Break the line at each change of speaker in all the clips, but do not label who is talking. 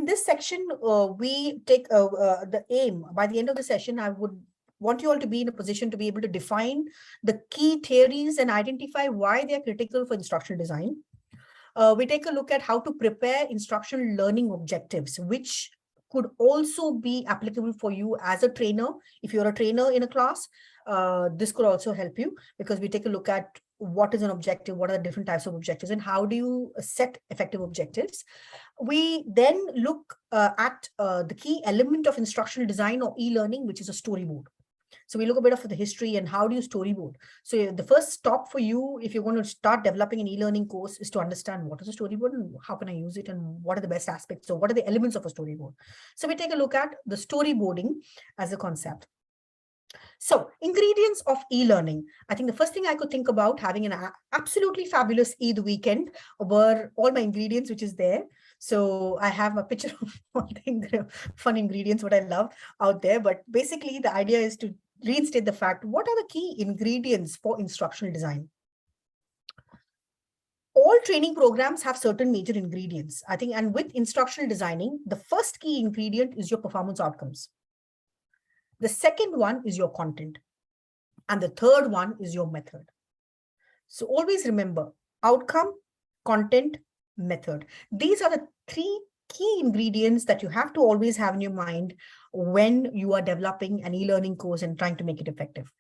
this section, we take the aim. By the end of the session, I would want you all to be in a position to be able to define the key theories and identify why they are critical for instructional design. We take a look at how to prepare instructional learning objectives, which could also be applicable for you as a trainer. If you're a trainer in a class, this could also help you, because we take a look at what is an objective, what are the different types of objectives, and how do you set effective objectives. We then look at the key element of instructional design or e-learning, which is a storyboard. So we look a bit of the history and how do you storyboard. So the first stop for you, if you're going to start developing an e-learning course, is to understand what is a storyboard and how can I use it and what are the best aspects. So what are the elements of a storyboard? So we take a look at the storyboarding as a concept. So ingredients of e-learning. I think the first thing I could think about having an absolutely fabulous Eid weekend were all my ingredients, which is there. So I have a picture of all the fun ingredients, what I love out there. But basically the idea is to reinstate the fact, what are the key ingredients for instructional design? All training programs have certain major ingredients, I think, and with instructional designing, the first key ingredient is your performance outcomes. The second one is your content. And the third one is your method. So always remember outcome, content, method. These are the three key ingredients that you have to always have in your mind when you are developing an e-learning course and trying to make it effective.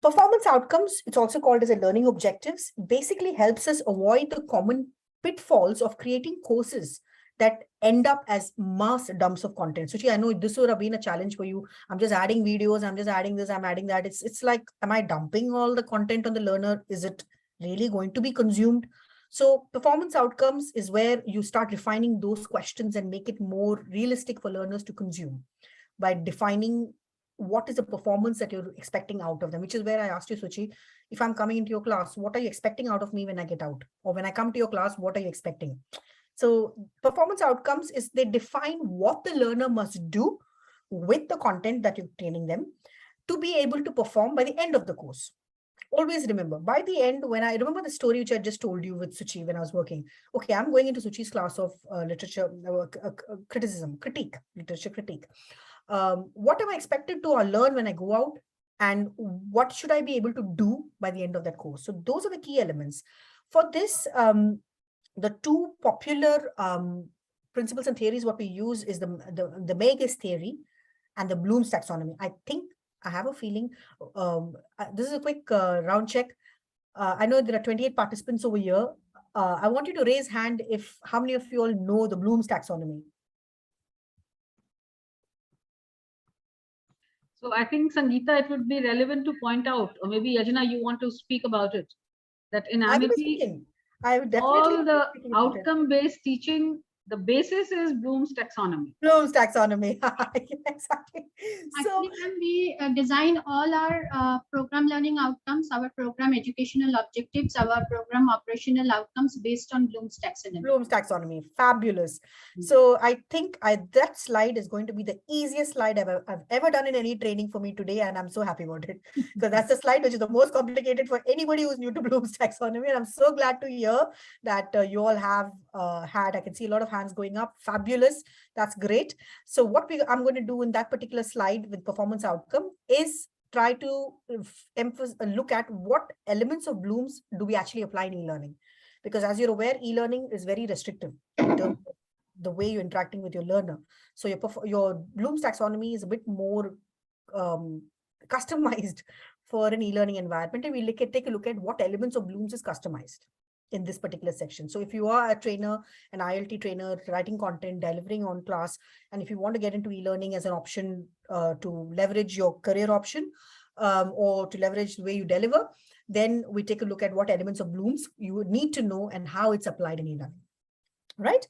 Performance outcomes, it's also called as a learning objectives, basically helps us avoid the common pitfalls of creating courses that end up as mass dumps of content. So I know this would have been a challenge for you. I'm just adding videos, I'm just adding this, I'm adding that. It's like, am I dumping all the content on the learner? Is it really going to be consumed? So performance outcomes is where you start refining those questions and make it more realistic for learners to consume by defining what is the performance that you're expecting out of them, which is where I asked you, Suchi, if I'm coming into your class, what are you expecting out of me when I get out? Or when I come to your class, what are you expecting? So performance outcomes is they define what the learner must do with the content that you're training them to be able to perform by the end of the course. Always remember, by the end, when I remember the story which I just told you with Suchi when I was working, okay, I'm going into Suchi's class of literature critique. What am I expected to learn when I go out, and what should I be able to do by the end of that course? So those are the key elements. For this, the two popular principles and theories, what we use is the Magus theory and the Bloom's taxonomy. I think, I have a feeling, this is a quick round check. I know there are 28 participants over here. I want you to raise hand if how many of you all know the Bloom's taxonomy?
So I think, Sangeetha, it would be relevant to point out, or maybe Yajna, you want to speak about it, that in Amity,
I would definitely
all the outcome-based teaching, the basis is Bloom's taxonomy.
Bloom's taxonomy. Exactly.
Actually, when we design all our program learning outcomes, our program educational objectives, our program operational outcomes based on Bloom's taxonomy.
Bloom's taxonomy, fabulous. So I think that slide is going to be the easiest slide I've ever done in any training for me today, and I'm so happy about it, because that's the slide which is the most complicated for anybody who's new to Bloom's taxonomy. And I'm so glad to hear that you all have had, I can see a lot of hands going up. Fabulous. That's great. So what I'm going to do in that particular slide with performance outcome is try to look at what elements of Bloom's do we actually apply in e-learning. Because as you're aware, e-learning is very restrictive in terms of the way you're interacting with your learner. So your Bloom's taxonomy is a bit more customized for an e-learning environment. And we take a look at what elements of Bloom's is customized in this particular section. So if you are a trainer, an ILT trainer, writing content, delivering on class, and if you want to get into e-learning as an option to leverage your career option or to leverage the way you deliver, then we take a look at what elements of Bloom's you would need to know and how it's applied in e-learning, right?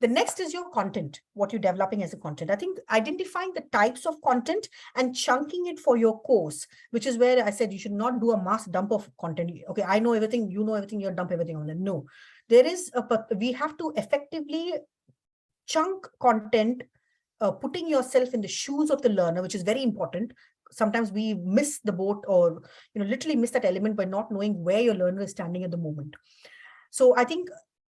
The next is your content, what you're developing as a content. I think identifying the types of content and chunking it for your course, which is where I said you should not do a mass dump of content. Okay, I know everything, you know everything, you dump everything on them. No, we have to effectively chunk content, putting yourself in the shoes of the learner, which is very important. Sometimes we miss the boat or literally miss that element by not knowing where your learner is standing at the moment. So I think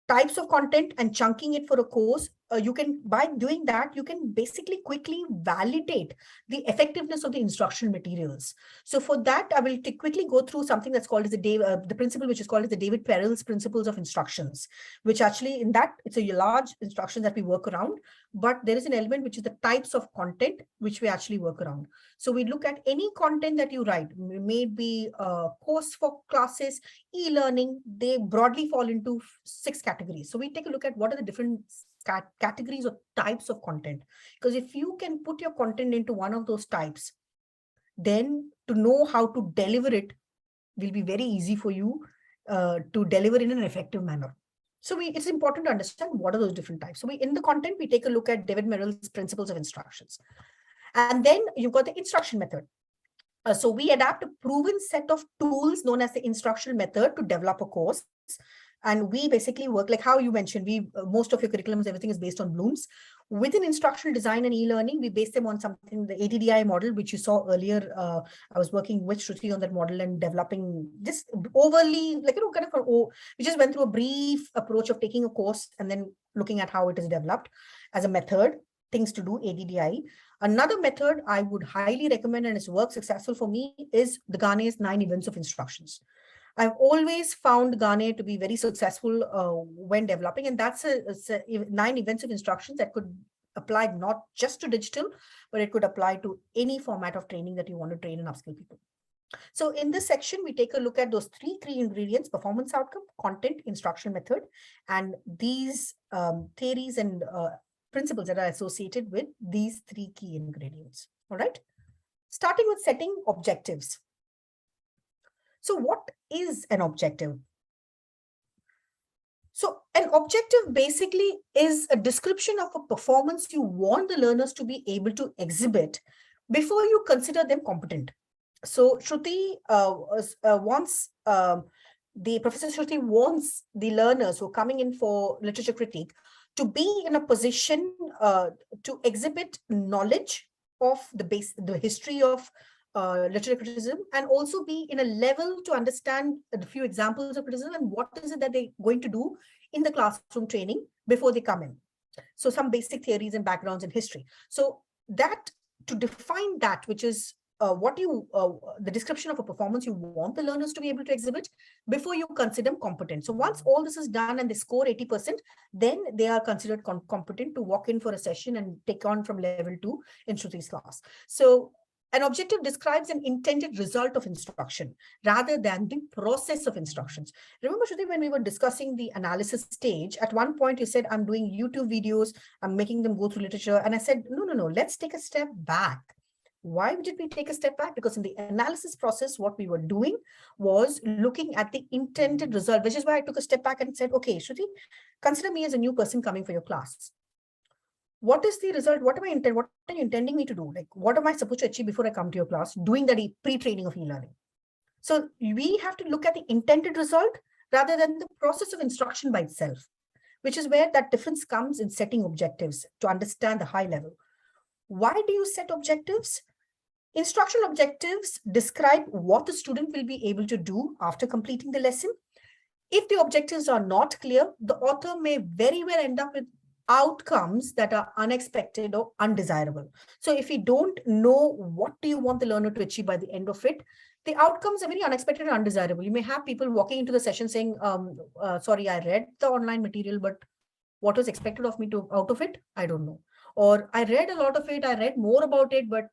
types of content and chunking it for a course you can, by doing that, you can basically quickly validate the effectiveness of the instructional materials. So for that, I will quickly go through something that's called as the principle, which is called as the David Perel's principles of instructions, which actually in that, it's a large instruction that we work around, but there is an element which is the types of content which we actually work around. So we look at any content that you write, may it be a course for classes, e-learning, they broadly fall into 6 categories. So we take a look at what are the different categories or types of content, because if you can put your content into one of those types, then to know how to deliver it will be very easy for you to deliver in an effective manner. So it's important to understand what are those different types. So in the content, we take a look at David Merrill's principles of instructions. And then you've got the instruction method. So we adapt a proven set of tools known as the instructional method to develop a course. And we basically work like how you mentioned, most of your curriculums, everything is based on Bloom's. Within instructional design and e-learning, we base them on something, the ATDI model, which you saw earlier. I was working with Shruti on that model and developing just overly, like, we just went through a brief approach of taking a course and then looking at how it is developed as a method, things to do, ADDI. Another method I would highly recommend, and it's worked successful for me, is the Garnet's 9 events of instructions. I've always found Garnet to be very successful when developing, and that's a 9 events of instructions that could apply not just to digital, but it could apply to any format of training that you want to train and upskill people. So in this section, we take a look at those three ingredients: performance outcome, content, instruction method, and these theories and principles that are associated with these 3 key ingredients. All right. Starting with setting objectives. So what is an objective? So an objective basically is a description of a performance you want the learners to be able to exhibit before you consider them competent. So Shruti Professor Shruti wants the learners who are coming in for literature critique to be in a position to exhibit knowledge of the history of literature criticism, and also be in a level to understand a few examples of criticism and what is it that they're going to do in the classroom training before they come in. So some basic theories and backgrounds in history. So that, to define that, which is the description of a performance you want the learners to be able to exhibit before you consider them competent. So once all this is done and they score 80%, then they are considered competent to walk in for a session and take on from level 2 in Shruti's class. So an objective describes an intended result of instruction rather than the process of instructions. Remember, Shruti, when we were discussing the analysis stage, at one point you said, I'm doing YouTube videos, I'm making them go through literature. And I said, no, let's take a step back. Why did we take a step back? Because in the analysis process, what we were doing was looking at the intended result, which is why I took a step back and said, okay, Shruti, consider me as a new person coming for your class. What is the result? What are you intending me to do? Like, what am I supposed to achieve before I come to your class, doing the pre-training of e-learning? So we have to look at the intended result rather than the process of instruction by itself, which is where that difference comes in setting objectives to understand the high level. Why do you set objectives? Instructional objectives describe what the student will be able to do after completing the lesson. If the objectives are not clear, the author may very well end up with outcomes that are unexpected or undesirable. So if you don't know what do you want the learner to achieve by the end of it, the outcomes are very unexpected and undesirable. You may have people walking into the session saying, sorry, I read the online material, but what was expected of me out of it? I don't know. Or I read a lot of it, I read more about it, but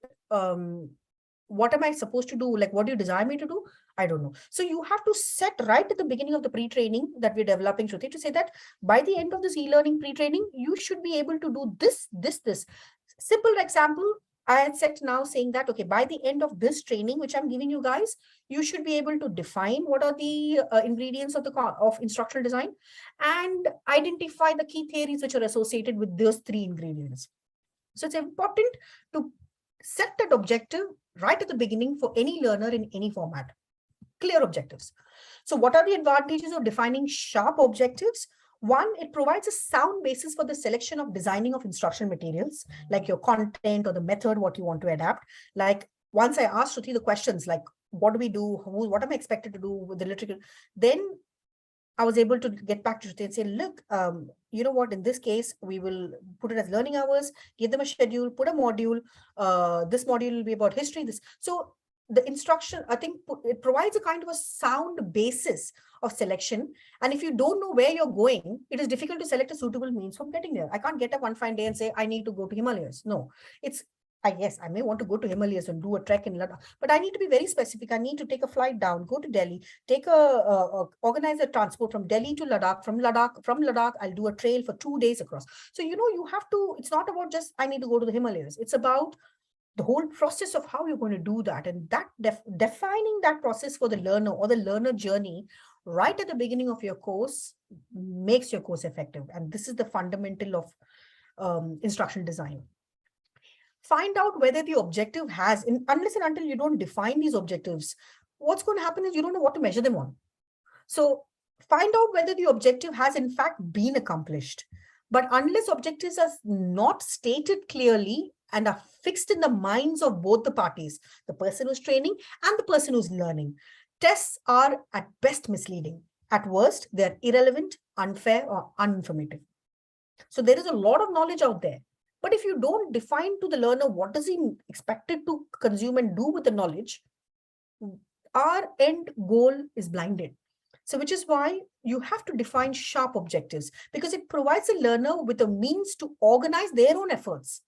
what am I supposed to do? Like, what do you desire me to do? I don't know. So you have to set right at the beginning of the pre-training that we're developing, Shruti, to say that by the end of this e-learning pre-training, you should be able to do this. Simple example, I had set now saying that, okay, by the end of this training, which I'm giving you guys, you should be able to define what are the ingredients of instructional design and identify the key theories which are associated with those 3 ingredients. So it's important to set that objective right at the beginning for any learner in any format. Clear objectives. So what are the advantages of defining sharp objectives? One, it provides a sound basis for the selection of designing of instructional materials, like your content or the method, what you want to adapt. Like once I asked Shruti the questions, like what do we do? What am I expected to do with the literature? Then I was able to get back to Shruti and say, look, you know what, in this case, we will put it as learning hours, give them a schedule, put a module. This module will be about history. This. So the instruction, I think it provides a kind of a sound basis of selection. And if you don't know where you're going, it is difficult to select a suitable means from getting there. I can't get up one fine day and say, I need to go to Himalayas. No, yes, I may want to go to Himalayas and do a trek in Ladakh, but I need to be very specific. I need to take a flight down, go to Delhi, organize a transport from Delhi to Ladakh. From Ladakh, I'll do a trail for 2 days across. So, you have to, it's not about just, I need to go to the Himalayas. It's about the whole process of how you're going to do that. And that defining that process for the learner or the learner journey right at the beginning of your course makes your course effective. And this is the fundamental of instructional design. Find out whether the objective has, unless and until you don't define these objectives, what's going to happen is you don't know what to measure them on. So find out whether the objective has in fact been accomplished. But unless objectives are not stated clearly and are fixed in the minds of both the parties, the person who's training and the person who's learning, tests are at best misleading. At worst, they're irrelevant, unfair, or uninformative. So there is a lot of knowledge out there. But if you don't define to the learner what does he expected to consume and do with the knowledge, our end goal is blinded. So which is why you have to define sharp objectives, because it provides the learner with a means to organize their own efforts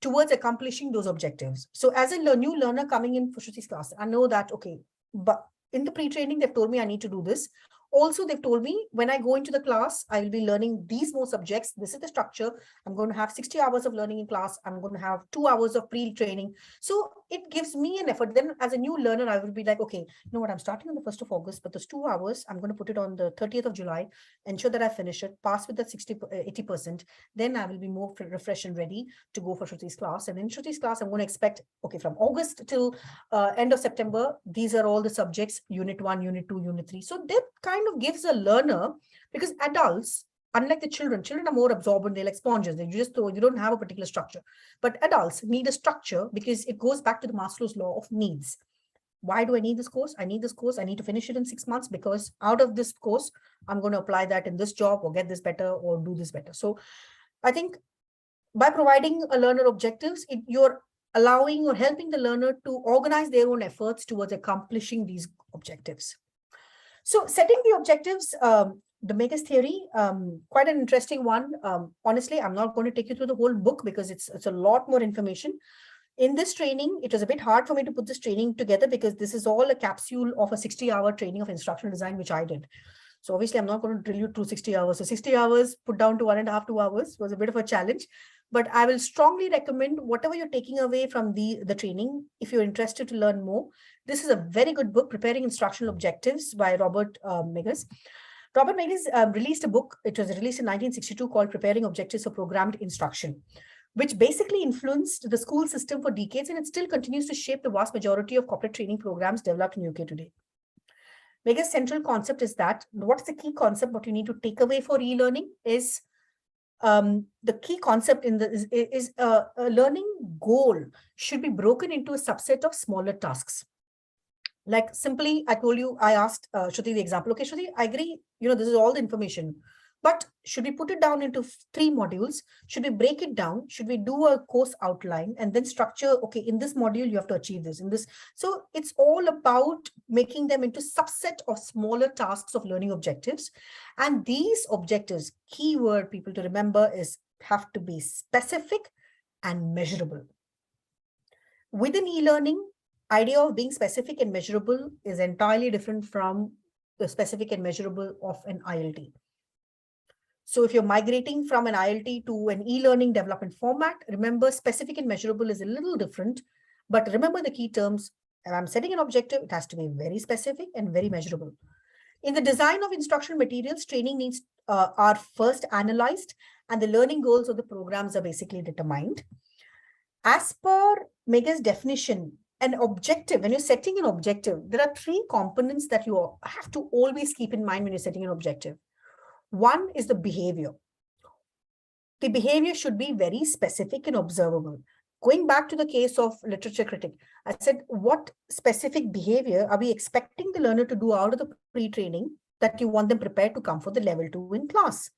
towards accomplishing those objectives. So as a new learner coming in for Shruti's class, I know that, okay, but in the pre-training, they've told me I need to do this. Also, they've told me when I go into the class, I will be learning these more subjects. This is the structure. I'm going to have 60 hours of learning in class. I'm going to have 2 hours of pre-training. So it gives me an effort. Then as a new learner, I will be like, okay, you know what, I'm starting on the 1st of August, but those 2 hours, I'm going to put it on the 30th of July, ensure that I finish it, pass with that 80%. Then I will be more refreshed and ready to go for Shruti's class. And in Shruti's class, I'm going to expect, okay, from August till end of September, these are all the subjects, unit 1, unit 2, unit 3. So that kind of gives a learner, because adults, unlike the children are more absorbent, they're like sponges. You don't have a particular structure. But adults need a structure because it goes back to the Maslow's law of needs. Why do I need this course? I need this course. I need to finish it in 6 months because out of this course, I'm going to apply that in this job or get this better or do this better. So I think by providing a learner objectives, you're allowing or helping the learner to organize their own efforts towards accomplishing these objectives. So setting the objectives, the Megas theory, quite an interesting one. Honestly, I'm not going to take you through the whole book because it's a lot more information. In this training, it was a bit hard for me to put this training together because this is all a capsule of a 60-hour training of instructional design, which I did. So obviously, I'm not going to drill you through 60 hours. So 60 hours put down to 1.5, 2 hours was a bit of a challenge. But I will strongly recommend whatever you're taking away from the training, if you're interested to learn more. This is a very good book, Preparing Instructional Objectives by Robert Megas. Robert Megas released a book. It was released in 1962 called Preparing Objectives for Programmed Instruction, which basically influenced the school system for decades, and it still continues to shape the vast majority of corporate training programs developed in UK today. Megas' central concept is that, what's the key concept, what you need to take away for e-learning is the key concept in a learning goal should be broken into a subset of smaller tasks. Like simply, I told you, I asked Shruti the example. Okay, Shruti, I agree, this is all the information. But should we put it down into 3 modules? Should we break it down? Should we do a course outline and then structure, okay, in this module, you have to achieve this, in this. So it's all about making them into subset of smaller tasks of learning objectives. And these objectives, keyword people to remember is have to be specific and measurable. Within e-learning, idea of being specific and measurable is entirely different from the specific and measurable of an ILT. So if you're migrating from an ILT to an e-learning development format, remember specific and measurable is a little different, but remember the key terms. If I'm setting an objective, it has to be very specific and very measurable. In the design of instructional materials, training needs are first analyzed and the learning goals of the programs are basically determined. As per Megas' definition, an objective, when you're setting an objective, there are 3 components that you have to always keep in mind when you're setting an objective. One is the behavior. The behavior should be very specific and observable. Going back to the case of literature critic, I said, what specific behavior are we expecting the learner to do out of the pre-training that you want them prepared to come for the level 2 in class?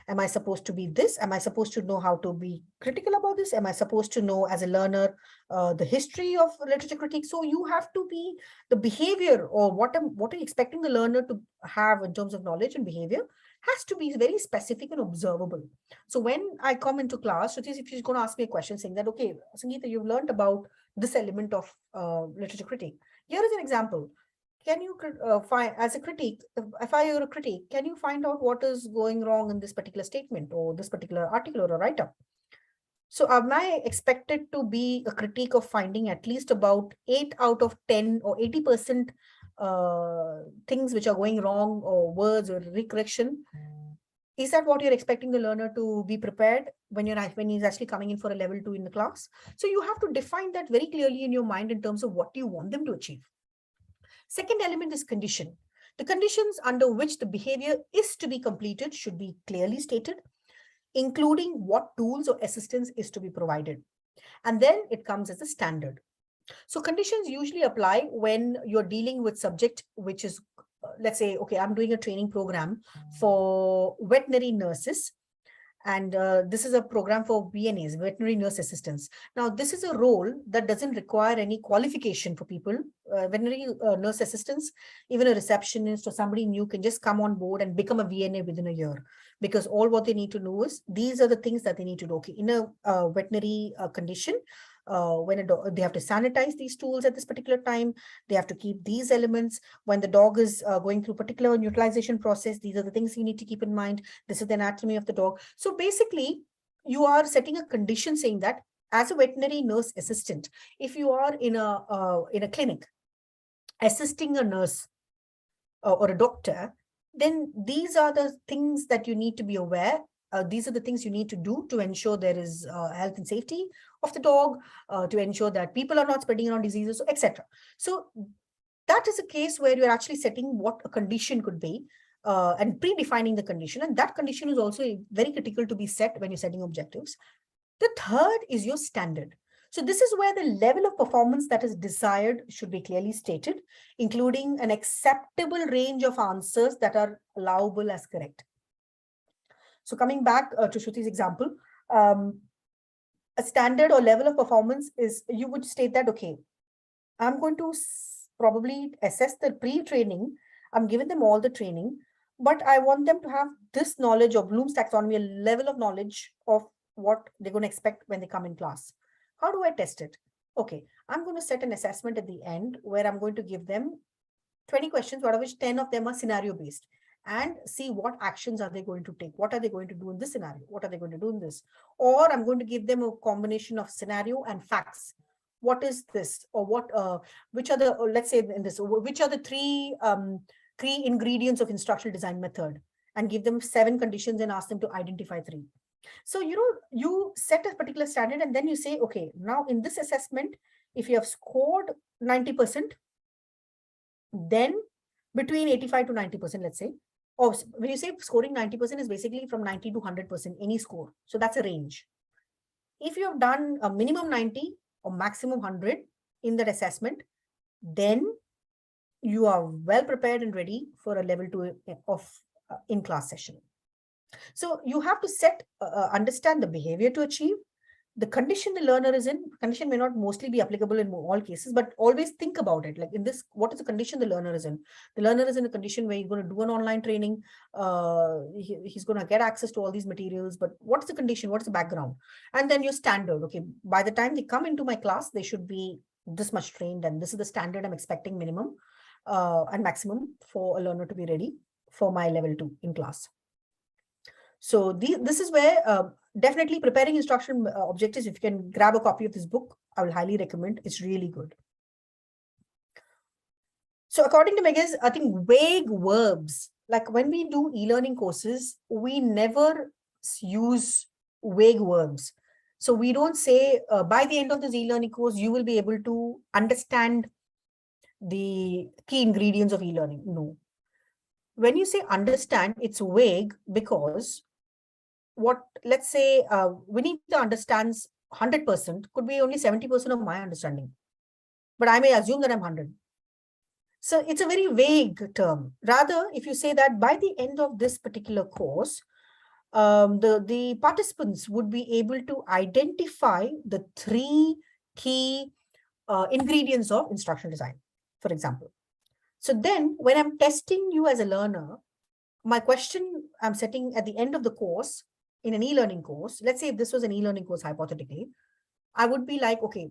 Am I supposed to be this? Am I supposed to know how to be critical about this? Am I supposed to know as a learner the history of literature critique? So you have to be the behavior, or what are you expecting the learner to have in terms of knowledge and behavior has to be very specific and observable. So when I come into class, if she's going to ask me a question saying that, okay, Sangeetha, you've learned about this element of literature critique. Here is an example. Can you find, as a critique, if I were a critique, can you find out what is going wrong in this particular statement or this particular article or a write-up? So am I expected to be a critique of finding at least about 8 out of 10 or 80% things which are going wrong, or words or recorrection? Is that what you're expecting the learner to be prepared when he's actually coming in for a level 2 in the class? So you have to define that very clearly in your mind in terms of what you want them to achieve. Second element is condition. The conditions under which the behavior is to be completed should be clearly stated, including what tools or assistance is to be provided. And then it comes as a standard. So conditions usually apply when you're dealing with subject, which is, let's say, okay, I'm doing a training program for veterinary nurses. And this is a program for VNAs, veterinary nurse assistants. Now, this is a role that doesn't require any qualification for people. Veterinary nurse assistants, even a receptionist or somebody new can just come on board and become a VNA within a year, because all what they need to know is these are the things that they need to do. Okay, in a veterinary condition, when they have to sanitize these tools at this particular time, they have to keep these elements. When the dog is going through particular neutralization process, these are the things you need to keep in mind. This is the anatomy of the dog. So basically, you are setting a condition saying that as a veterinary nurse assistant, if you are in a clinic assisting a nurse or a doctor, then these are the things that you need to be aware. These are the things you need to do to ensure there is health and safety of the dog, to ensure that people are not spreading around diseases, etc. So that is a case where you're actually setting what a condition could be and predefining the condition. And that condition is also very critical to be set when you're setting objectives. The third is your standard. So this is where the level of performance that is desired should be clearly stated, including an acceptable range of answers that are allowable as correct. So coming back to Shruti's example, a standard or level of performance is, you would state that, okay, I'm going to probably assess the pre-training. I'm giving them all the training, but I want them to have this knowledge of Bloom's taxonomy, a level of knowledge of what they're going to expect when they come in class. How do I test it? Okay, I'm going to set an assessment at the end where I'm going to give them 20 questions, out of which 10 of them are scenario based, and see what actions are they going to take. What are they going to do in this scenario? What are they going to do in this? Or I'm going to give them a combination of scenario and facts. What is this? Or what, which are the, let's say in this, which are the three ingredients of instructional design method, and give them 7 conditions and ask them to identify 3. So, you set a particular standard and then you say, okay, now in this assessment, if you have scored 90%, then between 85 to 90%, let's say, or when you say scoring 90% is basically from 90 to 100%, any score. So that's a range. If you have done a minimum 90 or maximum 100 in that assessment, then you are well prepared and ready for a level 2 of in-class session. So you have to understand the behavior to achieve, the condition the learner is in. Condition may not mostly be applicable in all cases, but always think about it. Like in this, what is the condition the learner is in? The learner is in a condition where he's going to do an online training. He's going to get access to all these materials, but what's the condition? What's the background? And then your standard. Okay, by the time they come into my class, they should be this much trained, and this is the standard I'm expecting minimum and maximum for a learner to be ready for my level 2 in class. So this is where definitely preparing instruction objectives, if you can grab a copy of this book, I will highly recommend. It's really good. So according to Megas, I think vague verbs, like when we do e-learning courses, we never use vague verbs. So we don't say by the end of this e-learning course, you will be able to understand the key ingredients of e-learning. No. When you say understand, it's vague because let's say Vinita understands 100%, could be only 70% of my understanding, but I may assume that I'm 100. So it's a very vague term. Rather, if you say that by the end of this particular course, the participants would be able to identify the 3 key ingredients of instructional design, for example. So then when I'm testing you as a learner, my question I'm setting at the end of the course in an e-learning course, let's say if this was an e-learning course, hypothetically, I would be like, okay,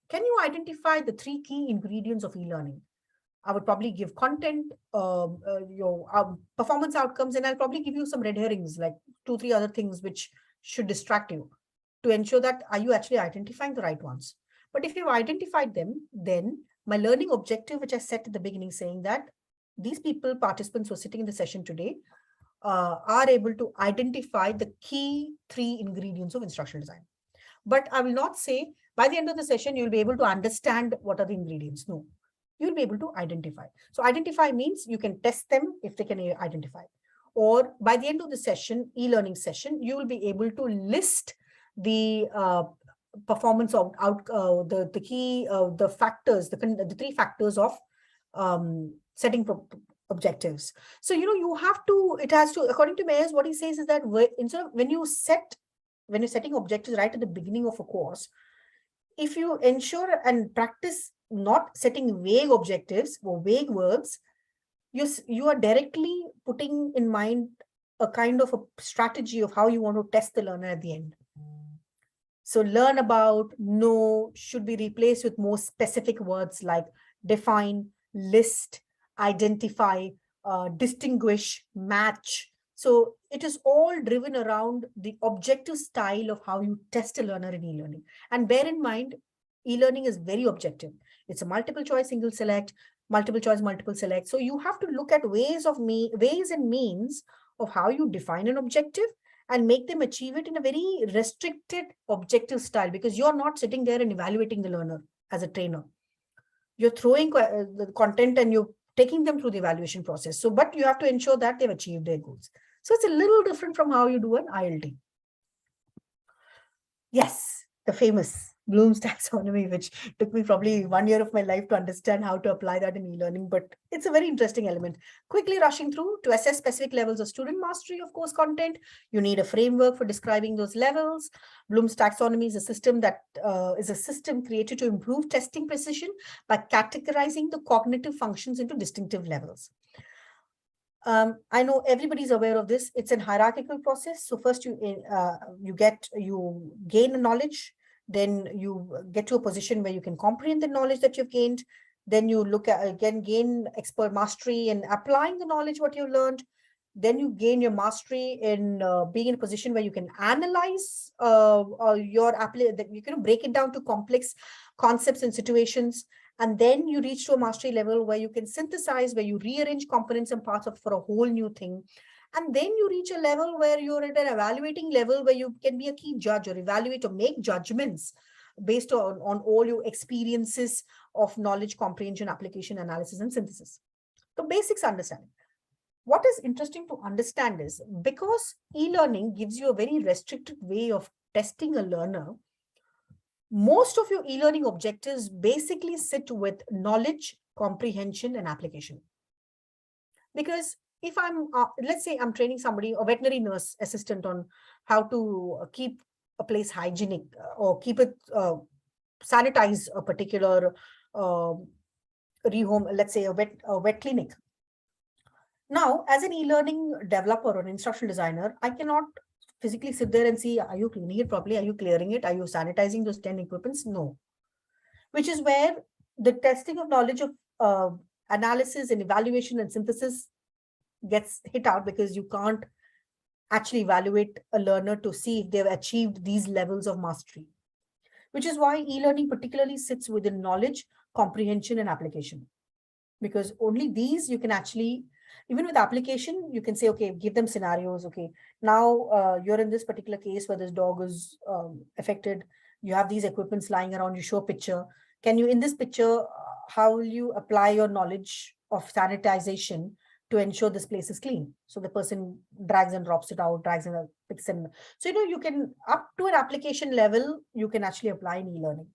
can you identify the 3 key ingredients of e-learning? I would probably give content, your performance outcomes, and I'll probably give you some red herrings, like 2, 3 other things which should distract you to ensure that are you actually identifying the right ones. But if you've identified them, then my learning objective, which I set at the beginning, saying that these participants who are sitting in the session today, are able to identify the key 3 ingredients of instructional design. But I will not say by the end of the session, you'll be able to understand what are the ingredients. No, you'll be able to identify. So identify means you can test them if they can identify. Or by the end of the session, e-learning session, you will be able to list the performance of the key, the factors, the 3 factors of setting objectives. So, you have to, it has to, according to Mayers, what he says is that instead of when you're setting objectives right at the beginning of a course, if you ensure and practice not setting vague objectives or vague words, you are directly putting in mind a kind of a strategy of how you want to test the learner at the end. So learn about, know, should be replaced with more specific words like define, list, identify, distinguish, match. So it is all driven around the objective style of how you test a learner in e-learning. And bear in mind, e-learning is very objective. It's a multiple choice, single select, multiple choice, multiple select. So you have to look at ways and means of how you define an objective and make them achieve it in a very restricted objective style, because you're not sitting there and evaluating the learner as a trainer. You're throwing the content and you're taking them through the evaluation process. So, but you have to ensure that they've achieved their goals. So it's a little different from how you do an ILT. Yes, the famous Bloom's taxonomy, which took me probably 1 year of my life to understand how to apply that in e-learning, but it's a very interesting element. Quickly rushing through, to assess specific levels of student mastery of course content, you need a framework for describing those levels. Bloom's taxonomy is a system that is a system created to improve testing precision by categorizing the cognitive functions into distinctive levels. I know everybody's aware of this. It's a hierarchical process. So first you gain a knowledge, then you get to a position where you can comprehend the knowledge that you've gained. Then you look at, again, gain expert mastery in applying the knowledge, what you've learned. Then you gain your mastery in being in a position where you can analyze you can break it down to complex concepts and situations. And then you reach to a mastery level where you can synthesize, where you rearrange components and parts for a whole new thing. And then you reach a level where you're at an evaluating level where you can be a key judge or evaluate or make judgments based on all your experiences of knowledge, comprehension, application, analysis, and synthesis. So basics understanding. What is interesting to understand is, because e-learning gives you a very restricted way of testing a learner, most of your e-learning objectives basically sit with knowledge, comprehension, and application. Because if I'm, let's say I'm training somebody, a veterinary nurse assistant, on how to keep a place hygienic or keep it, sanitize a particular rehome, let's say a vet clinic. Now, as an e-learning developer or an instructional designer, I cannot physically sit there and see, are you cleaning it properly? Are you clearing it? Are you sanitizing those 10 equipments? No. Which is where the testing of knowledge of analysis and evaluation and synthesis gets hit out, because you can't actually evaluate a learner to see if they've achieved these levels of mastery. Which is why e-learning particularly sits within knowledge, comprehension, and application. Because only these you can actually, even with application, you can say, okay, give them scenarios. Okay, now you're in this particular case where this dog is affected. You have these equipments lying around, you show a picture. Can you, in this picture, how will you apply your knowledge of sanitization to ensure this place is clean? So the person drags and drops it out, drags and picks and so, you can, up to an application level, you can actually apply in e-learning.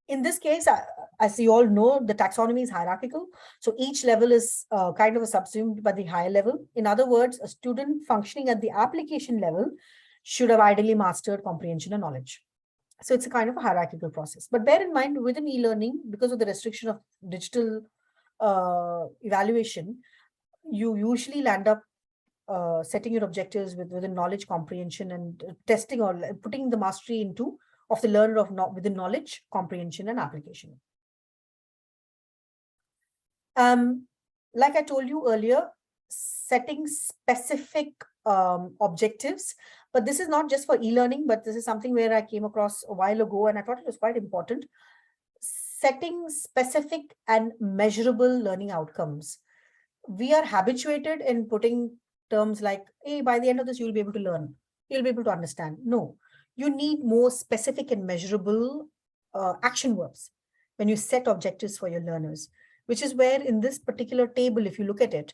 In this case, as you all know, the taxonomy is hierarchical. So each level is kind of subsumed by the higher level. In other words, a student functioning at the application level should have ideally mastered comprehension and knowledge. So it's a kind of a hierarchical process. But bear in mind, within e-learning, because of the restriction of digital evaluation, you usually land up setting your objectives within knowledge comprehension and testing or putting the mastery into of the learner within knowledge, comprehension, and application. Like I told you earlier, setting specific objectives, but this is not just for e-learning, but this is something where I came across a while ago and I thought it was quite important. Setting specific and measurable learning outcomes. We are habituated in putting terms like, hey, by the end of this, you'll be able to learn. You'll be able to understand. No, you need more specific and measurable action verbs when you set objectives for your learners, which is where in this particular table, if you look at it,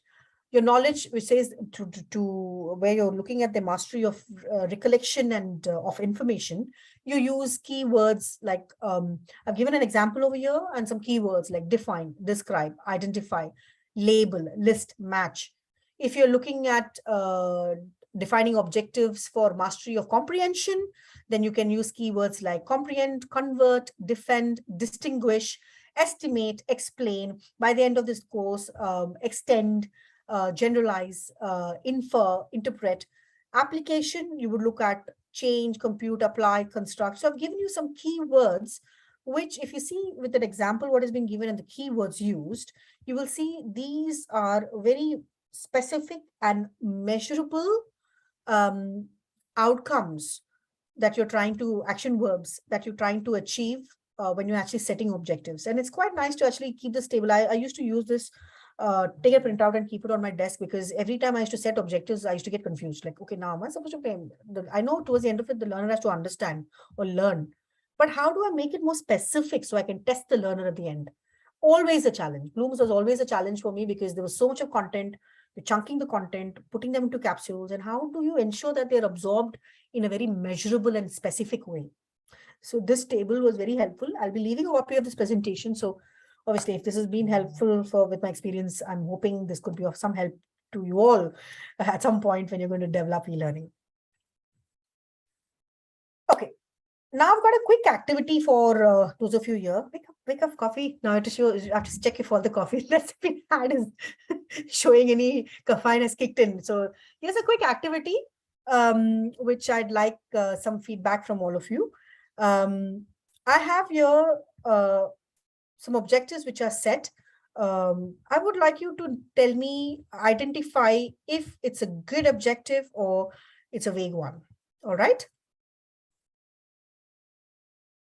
your knowledge, which says to where you're looking at the mastery of recollection and of information, you use keywords like, I've given an example over here and some keywords like define, describe, identify, label, list, match. If you're looking at defining objectives for mastery of comprehension, then you can use keywords like comprehend, convert, defend, distinguish, estimate, explain. By the end of this course, extend, generalize, infer, interpret. Application, you would look at change, compute, apply, construct. So I've given you some keywords, which if you see with an example what has been given and the keywords used, you will see these are very specific and measurable outcomes that you're trying to, action verbs that you're trying to achieve when you're actually setting objectives. And it's quite nice to actually keep this table. I used to use this, take a printout and keep it on my desk, because every time I used to set objectives, I used to get confused. Like, okay, now am I supposed to pay? I know towards the end of it, the learner has to understand or learn, but how do I make it more specific so I can test the learner at the end? Always a challenge. Bloom's was always a challenge for me because there was so much of content. You're chunking the content, putting them into capsules, and how do you ensure that they're absorbed in a very measurable and specific way? So this table was very helpful. I'll be leaving a copy of this presentation. So obviously, if this has been helpful with my experience, I'm hoping this could be of some help to you all at some point when you're going to develop e-learning. Okay. Now I've got a quick activity for those of you here. Pick up coffee. Now I have to check if all the coffee that's been had is showing any caffeine has kicked in. So here's a quick activity, which I'd like some feedback from all of you. I have here some objectives which are set. I would like you to tell me, identify if it's a good objective or it's a vague one. All right.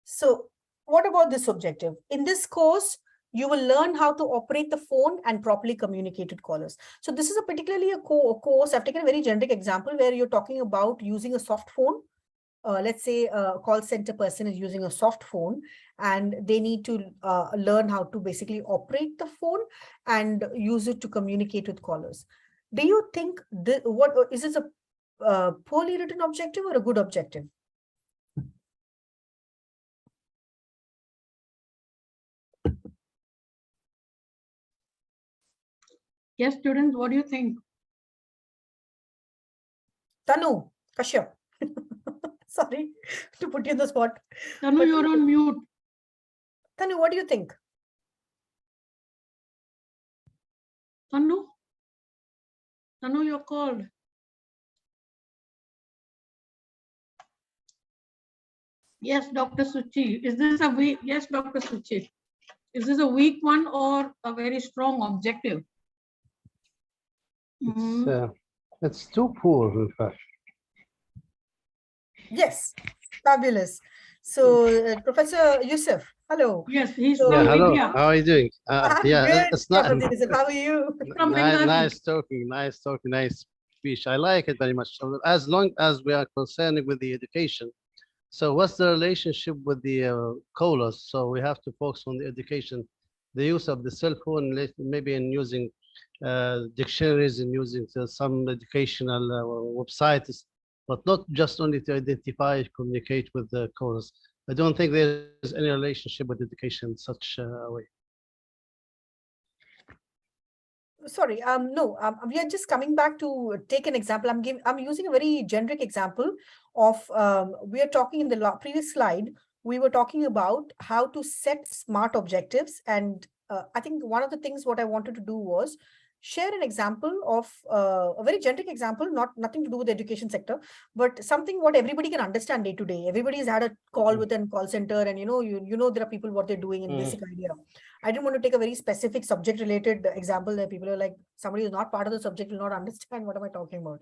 So what about this objective? In this course, you will learn how to operate the phone and properly communicate with callers. So this is particularly a course. I've taken a very generic example where you're talking about using a soft phone. Let's say a call center person is using a soft phone and they need to learn how to basically operate the phone and use it to communicate with callers. Do you think is this a poorly written objective or a good objective?
Yes, students, what do you think?
Tanu, Kashyap. Sorry to put you in the spot.
Tanu, you're on mute.
Tanu, what do you think?
Tanu, you're called. Yes, Dr. Suchi. Is this a weak? Yes, Dr. Suchi. Is this a weak one or a very strong objective?
It's too poor, in fact.
Yes, fabulous. So, Professor Yusuf, hello.
Yes, he's
So-
Yeah,
from
hello.
India.
How are you doing? Yeah,
Great,
it's not
Professor Yusuf, how are you?
From Bengali.
nice talking, nice speech. I like it very much. So as long as we are concerned with the education, so what's the relationship with the callers? So we have to focus on the education, the use of the cell phone, maybe in using dictionaries and using some educational websites, but not just only to identify, communicate with the callers. I don't think there's any relationship with education in such a way.
Sorry, no, we are just coming back to take an example. I'm using a very generic example of, we are talking in the previous slide, we were talking about how to set smart objectives. And I think one of the things what I wanted to do was share an example of a very generic example, nothing to do with the education sector, but something what everybody can understand day to day. Everybody's had a call with a call center, and you know there are people what they're doing in basic idea. I didn't want to take a very specific subject related example that people are like, somebody who's not part of the subject will not understand what am I talking about.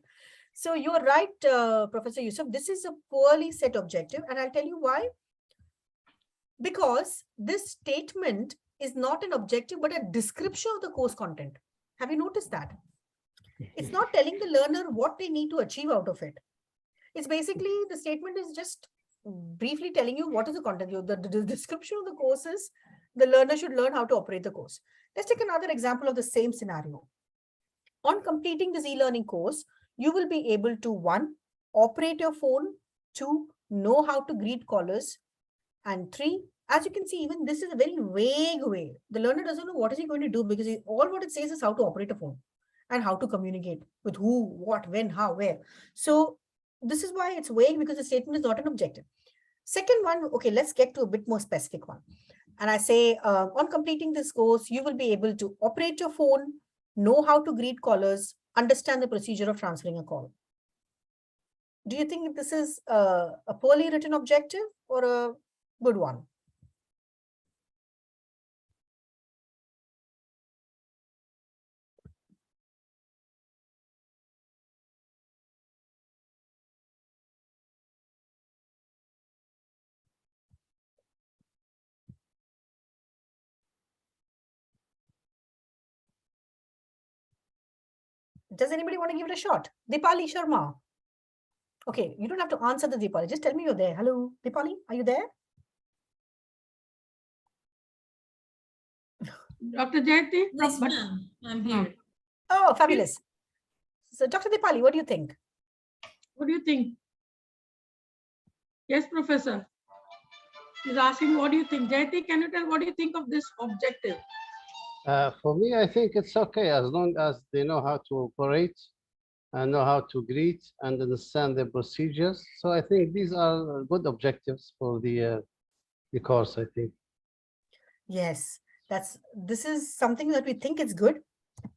So you're right, Professor Yusuf, this is a poorly set objective, and I'll tell you why. Because this statement is not an objective, but a description of the course content. Have you noticed that? It's not telling the learner what they need to achieve out of it. It's basically, the statement is just briefly telling you what is the content. The description of the course is the learner should learn how to operate the course. Let's take another example of the same scenario. On completing this e-learning course, you will be able to 1, operate your phone, 2, know how to greet callers, and 3, as you can see, even this is a very vague way. The learner doesn't know what is he going to do, because all what it says is how to operate a phone and how to communicate with who, what, when, how, where. So this is why it's vague, because the statement is not an objective. Second one, okay, let's get to a bit more specific one. And I say, on completing this course, you will be able to operate your phone, know how to greet callers, understand the procedure of transferring a call. Do you think this is a poorly written objective or a good one? Does anybody want to give it a shot? Dipali Sharma. Okay, you don't have to answer the Dipali. Just tell me you're there. Hello, Dipali, are you there?
Dr. Jayati?
Yes, ma'am. I'm here.
Oh, fabulous. So, Dr. Dipali, what do you think?
What do you think? Yes, Professor. He's asking, what do you think? Jayati, can you tell what do you think of this objective?
For me, I think it's okay as long as they know how to operate and know how to greet and understand the procedures. So I think these are good objectives for the course, I think.
Yes, this is something that we think is good,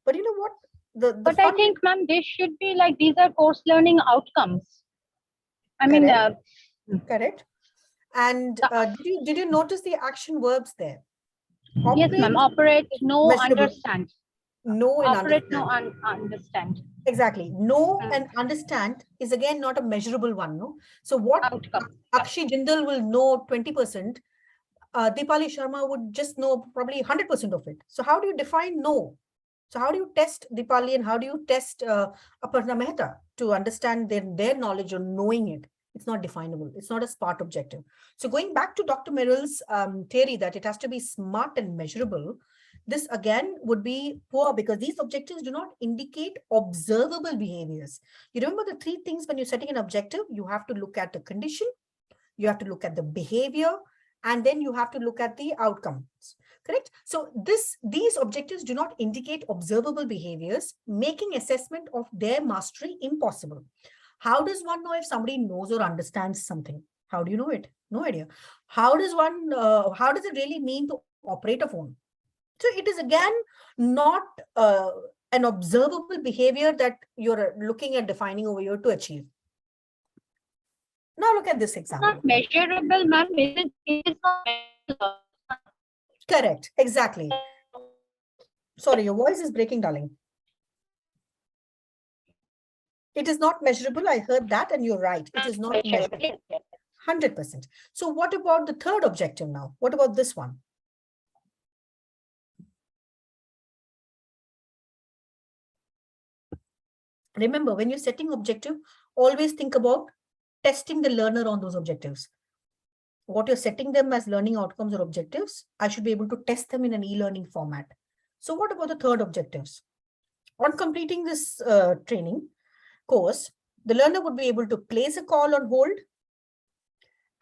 but you know what?
But I think, ma'am, this should be like, these are course learning outcomes. I mean,
correct. And did you notice the action verbs there?
Yes, ma'am. Operate, know,
measurable.
Understand.
Know and
Operate,
understand.
know, understand.
Exactly. Know and understand is again not a measurable one. No. So what
Outcome.
Akshi Jindal will know 20%, Dipali Sharma would just know probably 100% of it. So how do you define know? So how do you test Dipali and how do you test Aparna Mehta to understand their knowledge or knowing it? It's not definable. It's not a smart objective. So going back to Dr. Merrill's theory that it has to be smart and measurable, this again would be poor because these objectives do not indicate observable behaviors. You remember the 3 things when you're setting an objective, you have to look at the condition, you have to look at the behavior, and then you have to look at the outcomes, correct? So these objectives do not indicate observable behaviors, making assessment of their mastery impossible. How does one know if somebody knows or understands something? How do you know it? No idea. How does it really mean to operate a phone? So it is again not an observable behavior that you're looking at defining over here to achieve. Now look at this example.
Not measurable, ma'am. It is not measurable.
Correct. Exactly. Sorry, your voice is breaking, darling. It is not measurable. I heard that, and you're right. It is not measurable. 100%. So what about the third objective now? What about this one? Remember, when you're setting objective, always think about testing the learner on those objectives. What you're setting them as learning outcomes or objectives, I should be able to test them in an e-learning format. So what about the third objectives? On completing this training course, the learner would be able to place a call on hold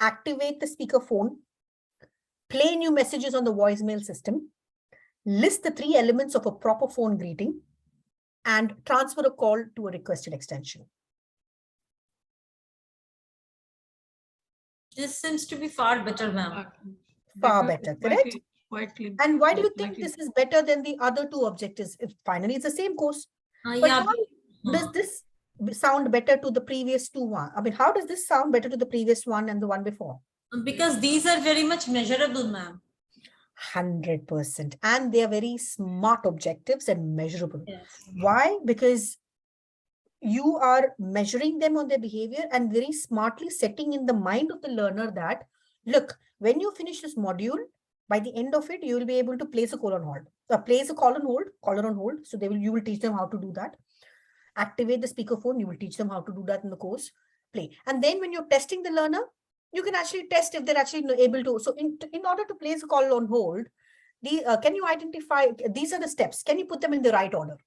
activate the speaker phone, play new messages on the voicemail system, list the 3 elements of a proper phone greeting, and transfer a call to a requested extension.
This seems to be far better, ma'am.
Far better, correct?
Quietly.
And why do you think this is better than the other 2 objectives? If finally it's the same course. But
Yeah.
how does this sound better to the previous 2 one? I mean, how does this sound better to the previous one and the one before?
Because these are very much measurable, ma'am.
100%. And they are very smart objectives and measurable.
Yes.
Why? Because you are measuring them on their behavior and very smartly setting in the mind of the learner that, look, when you finish this module, by the end of it, you will be able to place a call on hold. Place a call on hold. So you will teach them how to do that. Activate the speakerphone. You will teach them how to do that in the course. Play. And then when you're testing the learner, you can actually test if they're actually able to. So in order to place a call on hold, can you identify, these are the steps. Can you put them in the right order?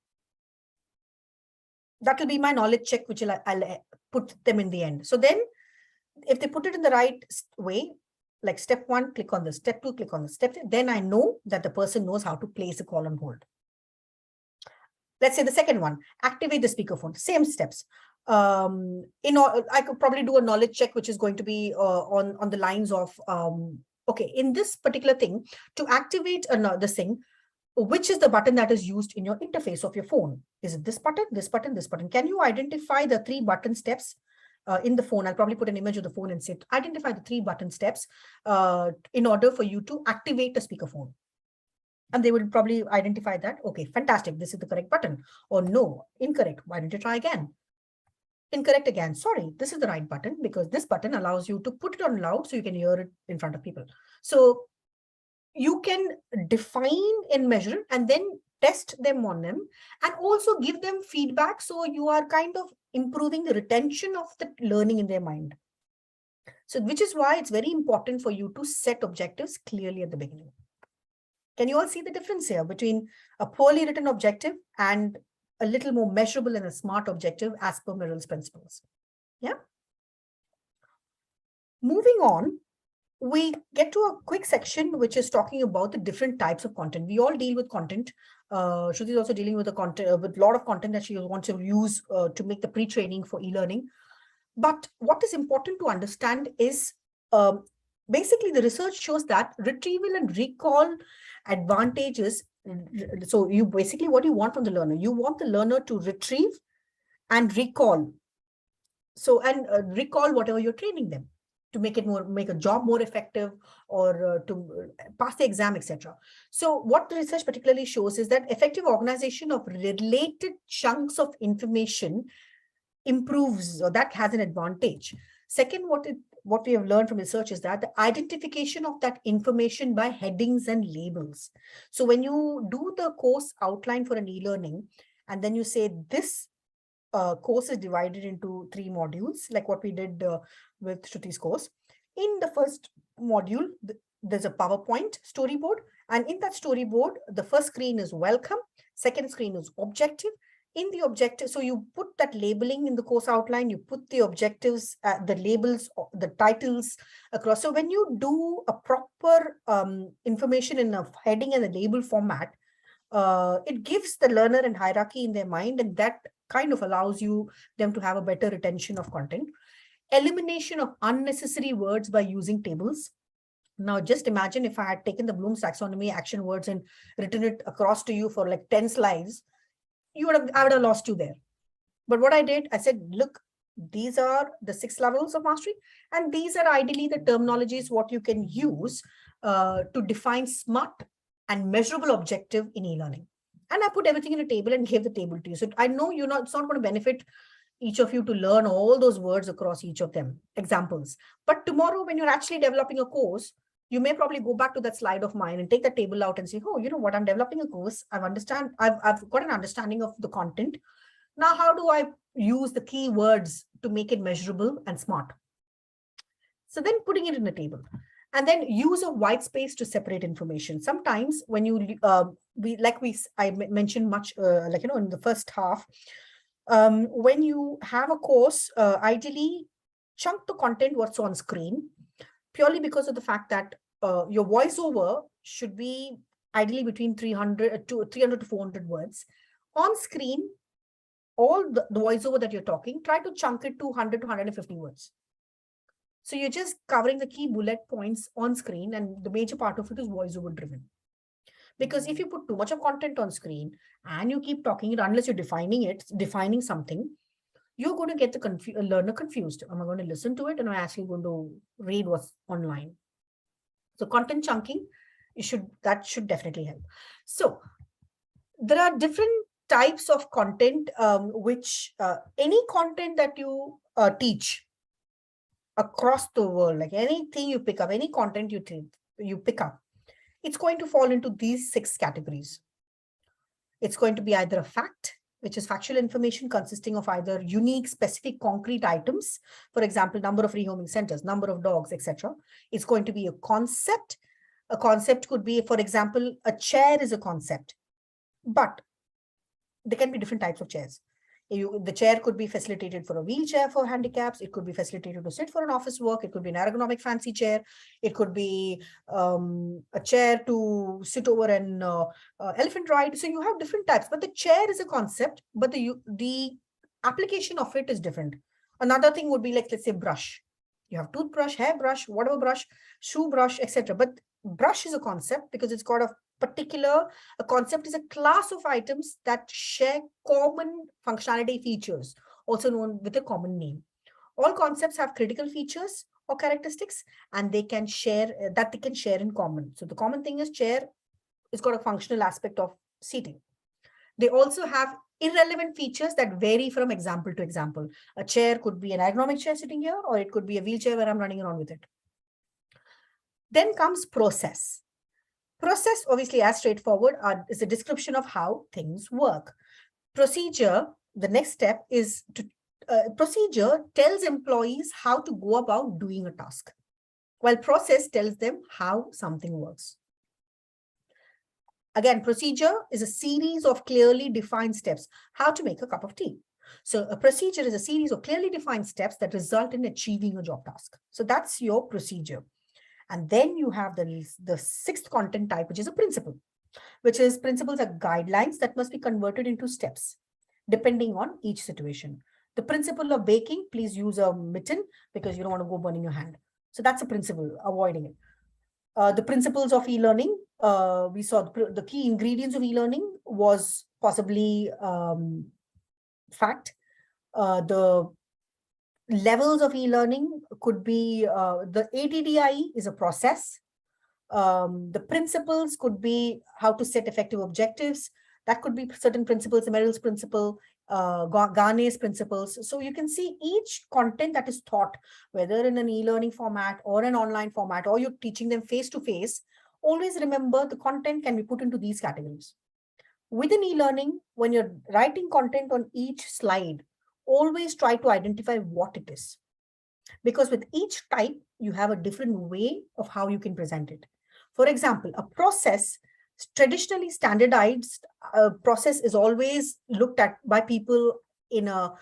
That will be my knowledge check, which I'll put them in the end. So then if they put it in the right way, like step 1, click on this, step 2, click on this, step 3, then I know that the person knows how to place a call on hold. Let's say the second one, activate the speakerphone, same steps. I could probably do a knowledge check, which is going to be on the lines of, okay, in this particular thing, to activate this thing, which is the button that is used in your interface of your phone? Is it this button, this button, this button? Can you identify the 3 button steps in the phone? I'll probably put an image of the phone and say, identify the 3 button steps in order for you to activate the speakerphone. And they will probably identify that, okay, fantastic, this is the correct button. Or no, incorrect, why don't you try again? Incorrect again, sorry, this is the right button because this button allows you to put it on loud so you can hear it in front of people. So you can define and measure and then test them on them and also give them feedback. So you are kind of improving the retention of the learning in their mind. So which is why it's very important for you to set objectives clearly at the beginning. Can you all see the difference here between a poorly written objective and a little more measurable and a smart objective as per Merrill's principles? Yeah. Moving on, we get to a quick section which is talking about the different types of content. We all deal with content. Shruti is also dealing with with a lot of content that she wants to use to make the pre-training for e-learning. But what is important to understand is basically the research shows that retrieval and recall advantages. So you basically, what you want from the learner, you want the learner to retrieve and recall. So, and recall whatever you're training them to make a job more effective or to pass the exam, etc. So what the research particularly shows is that effective organization of related chunks of information improves, or that has an advantage. Second, what we have learned from research is that the identification of that information by headings and labels. So when you do the course outline for an e-learning, and then you say this course is divided into 3 modules, like what we did with Shruti's course. In the first module, there's a PowerPoint storyboard. And in that storyboard, the first screen is welcome. Second screen is objective. In the objective, so you put that labeling in the course outline, you put the objectives, the labels, the titles across. So when you do a proper information in a heading and a label format, it gives the learner a hierarchy in their mind, and that kind of allows them to have a better retention of content. Elimination of unnecessary words by using tables. Now, just imagine if I had taken the Bloom's taxonomy action words and written it across to you for like 10 slides, I would have lost you there. But what I did, I said, look, these are the 6 levels of mastery, and these are ideally the terminologies what you can use to define smart and measurable objective in e-learning. And I put everything in a table and gave the table to you. So I know it's not going to benefit each of you to learn all those words across each of them, examples. But tomorrow, when you're actually developing a course, you may probably go back to that slide of mine and take that table out and say, oh, you know what, I'm developing a course. I've got an understanding of the content. Now, how do I use the key words to make it measurable and smart? So then putting it in a table. And then use of white space to separate information. Sometimes when you, I mentioned much, in the first half, when you have a course, ideally chunk the content what's on screen. purely because of the fact that your voiceover should be ideally between 300 to 400 words. On screen, all the voiceover that you're talking, try to chunk it to 100 to 150 words. So you're just covering the key bullet points on screen, and the major part of it is voiceover driven. Because if you put too much of content on screen and you keep talking it, unless you're defining something, you're going to get the learner confused. Am I going to listen to it? And am I actually going to read what's online? So content chunking, that should definitely help. So there are different types of content, which any content that you teach across the world, like anything you pick up, any content you pick up, it's going to fall into these 6 categories. It's going to be either a fact, which is factual information consisting of either unique, specific, concrete items. For example, number of rehoming centers, number of dogs, etc. It's going to be a concept. A concept could be, for example, a chair is a concept, but there can be different types of chairs. The chair could be facilitated for a wheelchair for handicaps. It could be facilitated to sit for an office work. It could be an ergonomic fancy chair. It could be a chair to sit over an elephant ride. So you have different types, but the chair is a concept, but the application of it is different. Another thing would be like, let's say, brush. You have toothbrush, hairbrush, whatever brush, shoe brush, etc. But brush is a concept because it's got a concept is a class of items that share common functionality features, also known with a common name. All concepts have critical features or characteristics, and they can share in common. So the common thing is chair, it's got a functional aspect of seating. They also have irrelevant features that vary from example to example. A chair could be an ergonomic chair sitting here, or it could be a wheelchair where I'm running around with it. Then comes process. Process, obviously, as straightforward, is a description of how things work. Procedure, the next step is procedure tells employees how to go about doing a task, while process tells them how something works. Again, procedure is a series of clearly defined steps, how to make a cup of tea. So a procedure is a series of clearly defined steps that result in achieving a job task. So that's your procedure. And then you have the 6th content type, which is a principle, which is principles are guidelines that must be converted into steps, depending on each situation. The principle of baking, please use a mitten because you don't want to go burning your hand. So that's a principle, avoiding it. The principles of e-learning, we saw the key ingredients of e-learning was possibly fact. The levels of e-learning could be the ADDIE is a process. The principles could be how to set effective objectives. That could be certain principles, the Merrill's principle, Garnet's principles. So you can see each content that is taught, whether in an e-learning format or an online format, or you're teaching them face-to-face, always remember the content can be put into these categories. Within e-learning, when you're writing content on each slide, always try to identify what it is. Because with each type, you have a different way of how you can present it. For example, a process, traditionally standardized process is always looked at by people in a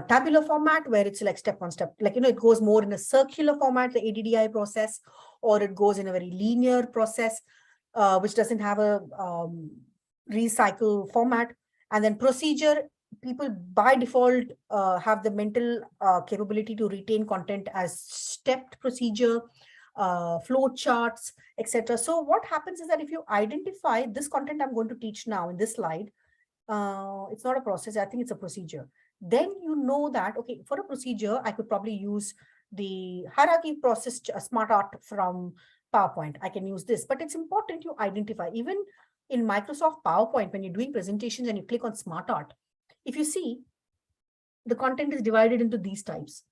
tabular format where it's like step on step, like, it goes more in a circular format, the ADDIE process, or it goes in a very linear process, which doesn't have a recycle format. And then procedure, people by default have the mental capability to retain content as stepped procedure, flow charts, etc. So what happens is that if you identify this content I'm going to teach now in this slide, it's not a process, I think it's a procedure. Then you know that, okay, for a procedure, I could probably use the hierarchy process smart art from PowerPoint. I can use this, but it's important you identify. Even in Microsoft PowerPoint, when you're doing presentations and you click on smart art, if you see, the content is divided into these types.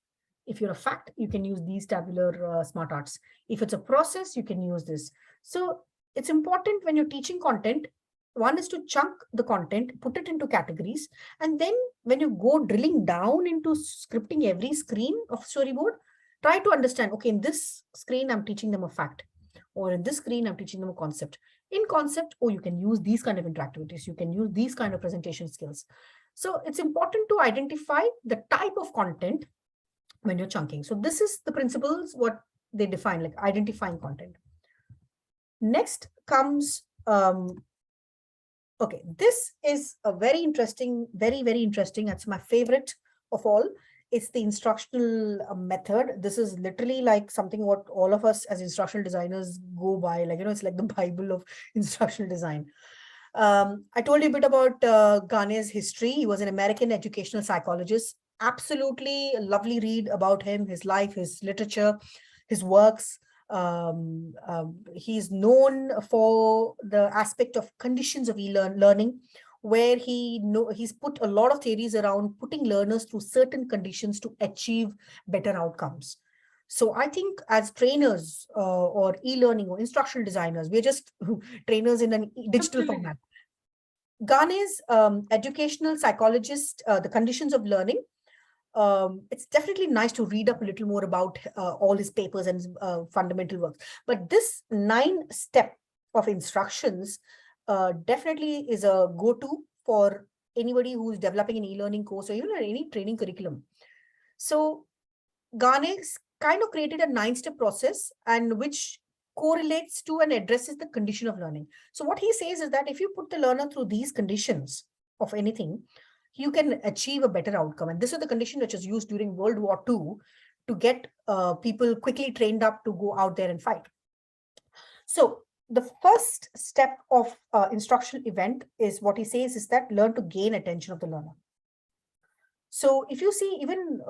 If you're a fact, you can use these tabular smart arts. If it's a process, you can use this. So it's important when you're teaching content, one is to chunk the content, put it into categories. And then when you go drilling down into scripting every screen of storyboard, try to understand, okay, in this screen, I'm teaching them a fact, or in this screen, I'm teaching them a concept. In concept, you can use these kind of interactivities. You can use these kind of presentation skills. So it's important to identify the type of content when you're chunking. So this is the principles, what they define, like identifying content. Next comes, okay, this is a very interesting, very interesting. That's my favorite of all. It's the instructional method. This is literally like something what all of us as instructional designers go by. Like, it's like the Bible of instructional design. I told you a bit about Gane's history. He was an American educational psychologist. Absolutely lovely read about him, his life, his literature, his works. He's known for the aspect of conditions of learning, where he's put a lot of theories around putting learners through certain conditions to achieve better outcomes. So I think as trainers or e-learning or instructional designers, we're just trainers in a digital
Absolutely.
format. Gane's educational psychologist, The Conditions of Learning. It's definitely nice to read up a little more about all his papers and fundamental works. But this 9-step of instructions definitely is a go-to for anybody who's developing an e-learning course or even any training curriculum. So Gane's kind of created a 9-step process, and which correlates to and addresses the condition of learning. So what he says is that if you put the learner through these conditions of anything, you can achieve a better outcome. And this is the condition which was used during World War II to get people quickly trained up to go out there and fight. So the first step of instructional event is what he says is that learn to gain attention of the learner. So if you see, even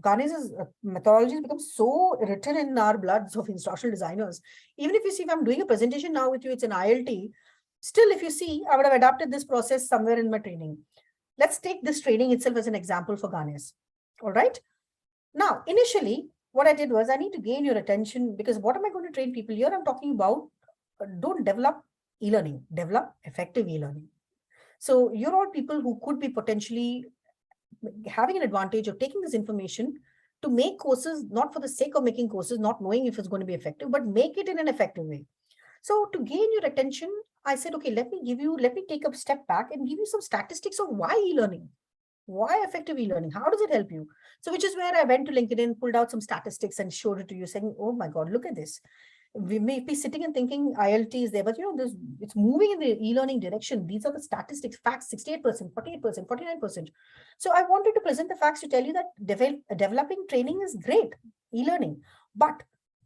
Gane's methodology has become so written in our bloods of instructional designers. Even if you see, if I'm doing a presentation now with you, it's an ILT. Still, if you see, I would have adapted this process somewhere in my training. Let's take this training itself as an example for Gane's. All right. Now, initially, what I did was I need to gain your attention, because what am I going to train people here? I'm talking about don't develop e-learning, develop effective e-learning. So you're all people who could be potentially having an advantage of taking this information to make courses, not for the sake of making courses, not knowing if it's going to be effective, but make it in an effective way. So to gain your attention, I said, okay, let me take a step back and give you some statistics of why e-learning, why effective e-learning, how does it help you? So which is where I went to LinkedIn, pulled out some statistics and showed it to you, saying, oh my God, look at this. We may be sitting and thinking ILT is there, but it's moving in the e-learning direction. These are the statistics, facts, 68%, 48%, 49%. So I wanted to present the facts to tell you that developing training is great, e-learning, but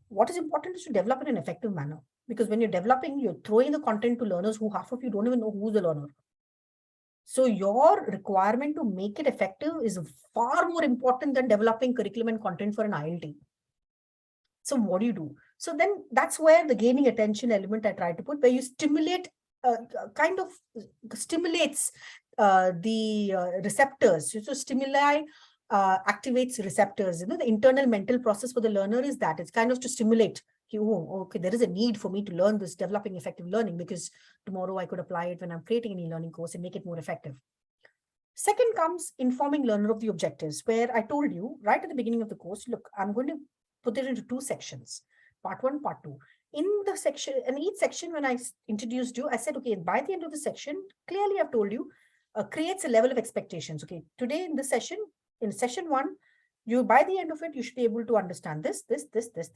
what is important is to develop in an effective manner. Because when you're developing, you're throwing the content to learners who half of you don't even know who's the learner. So your requirement to make it effective is far more important than developing curriculum and content for an ILT. So what do? So then that's where the gaining attention element I try to put, where you stimulate, kind of stimulates the receptors. So stimuli activates receptors. The internal mental process for the learner is that it's kind of to stimulate. Oh, okay, there is a need for me to learn this, developing effective learning, because tomorrow I could apply it when I'm creating an e-learning course and make it more effective. Second comes informing learner of the objectives, where I told you right at the beginning of the course, look, I'm going to put it into 2 sections, part 1, part 2. In each section, when I introduced you, I said, okay, by the end of the section, clearly I've told you, creates a level of expectations. Okay, today in this session, in session 1, by the end of it, you should be able to understand this.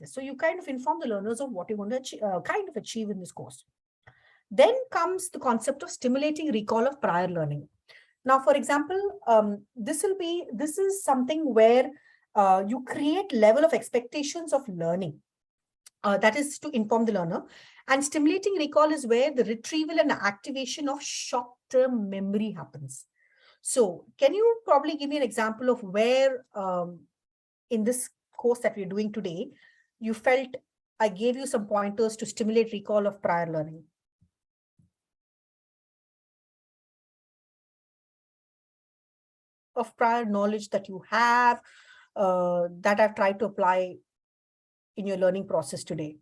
So you kind of inform the learners of what you want to achieve in this course. Then comes the concept of stimulating recall of prior learning. Now, for example, this is something where you create level of expectations of learning. That is to inform the learner. And stimulating recall is where the retrieval and activation of short-term memory happens. So can you probably give me an example of where in this course that we're doing today, you felt I gave you some pointers to stimulate recall of prior learning? Of prior knowledge that you have, that I've tried to apply in your learning process today.